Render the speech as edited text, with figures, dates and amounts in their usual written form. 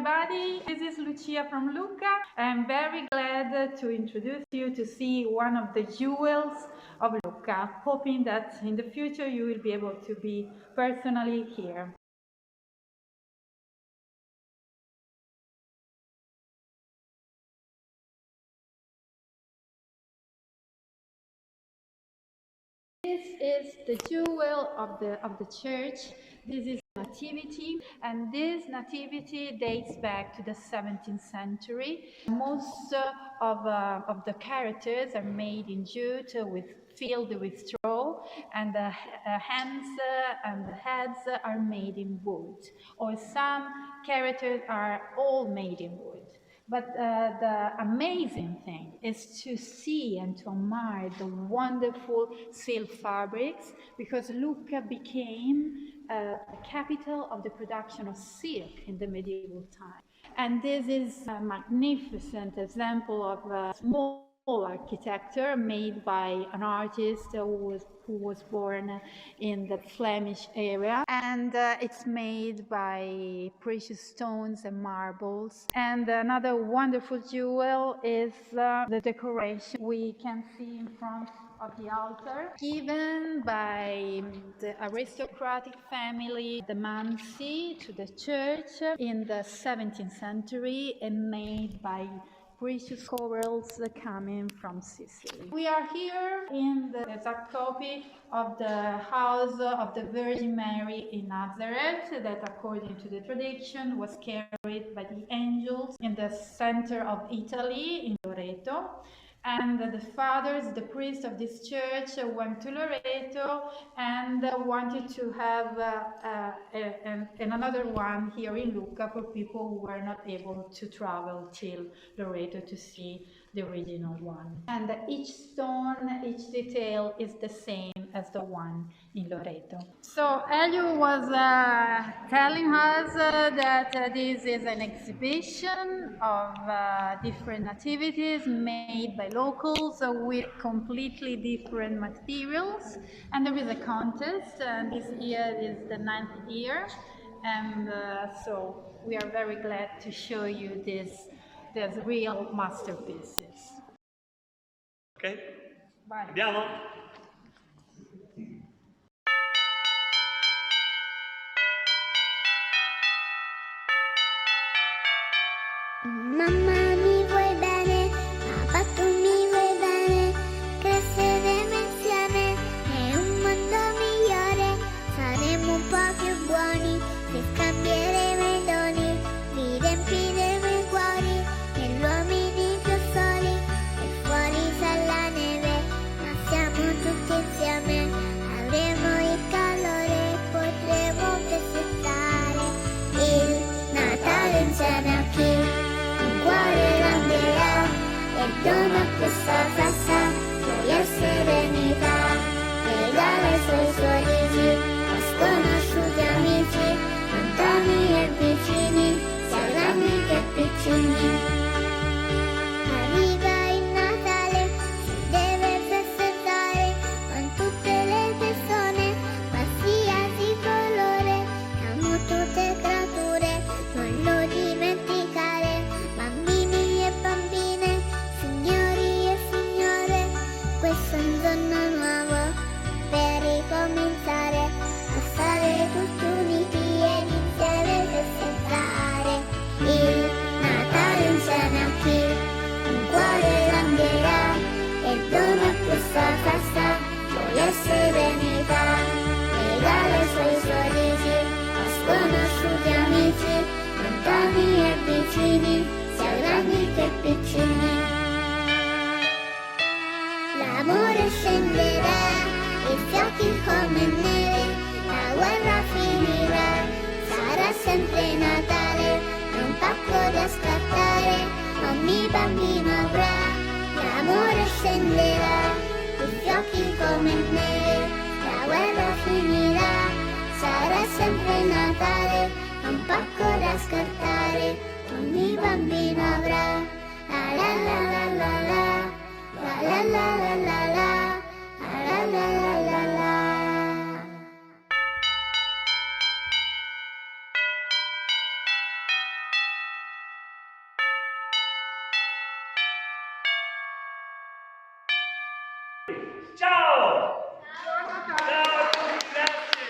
everybody. This is Lucia from Lucca. I'm very glad to introduce you to see one of the jewels of Lucca, hoping that in the future you will be able to be personally here. This is the jewel of the church. This is Nativity, and this Nativity dates back to the 17th century. Most of the characters are made in jute filled with straw, and the hands and the heads are made in wood, or some characters are all made in wood. But the amazing thing is to see and to admire the wonderful silk fabrics, because Lucca became the capital of the production of silk in the medieval time. And this is a magnificent example of a small architecture made by an artist who was born in the Flemish area, and it's made by precious stones and marbles. And another wonderful jewel is the decoration we can see in front of the altar, given by the aristocratic family, the Mansi, to the church in the 17th century, and made by precious corals coming from Sicily. We are here in the exact copy of the house of the Virgin Mary in Nazareth, that according to the tradition was carried by the angels in the center of Italy, in Loreto. And the fathers, the priests of this church, went to Loreto and wanted to have another one here in Lucca for people who were not able to travel till Loreto to see the original one. And each stone, each detail is the same as the one in Loreto. So Elio was telling us that this is an exhibition of different activities made by locals with completely different materials, and there is a contest, and this year is the 9th year, and so we are very glad to show you these real masterpieces. Ok, Bye. andiamo? Mamma mi vuoi bene, papà tu mi vuoi bene, cresceremo insieme, è un mondo migliore, saremo un po' più buoni, se scambieremo i doni, li riempiremo i cuori, negli uomini più soli, e fuori c'è la neve, ma siamo tutti insieme, avremo il calore, potremo festeggiare il Natale insieme a chi cuore cambierà e dona questa festa gioia e serenità, regala i suoi sorrisi a sconosciuti amici, lontani e vicini, sia grandi che piccini. Arriva il Natale, si deve festeggiare con tutte le persone, qualsiasi colore, amo tutte creature, non lo dimenticare. Bambini e bambine, signori e signore, questo è un giorno nuovo per ricominciare a stare tutti uniti e insieme festeggiare il Natale insieme a chi un cuore cambierà e dona questa festa gioia e serenità, regala i suoi sorrisi a sconosciuti amici, lontani e vicini, sia grandi che piccini. L'amore scenderà, i fiocchi come neve, la guerra finirà, sarà sempre Natale, è un pacco da scattare, ogni bambino avrà. L'amore scenderà, i fiocchi come neve, la guerra finirà, sarà sempre Natale, è un pacco da scattare, ogni bambino avrà. La la la la la la, la la la la la la, la la la la la. Ciao!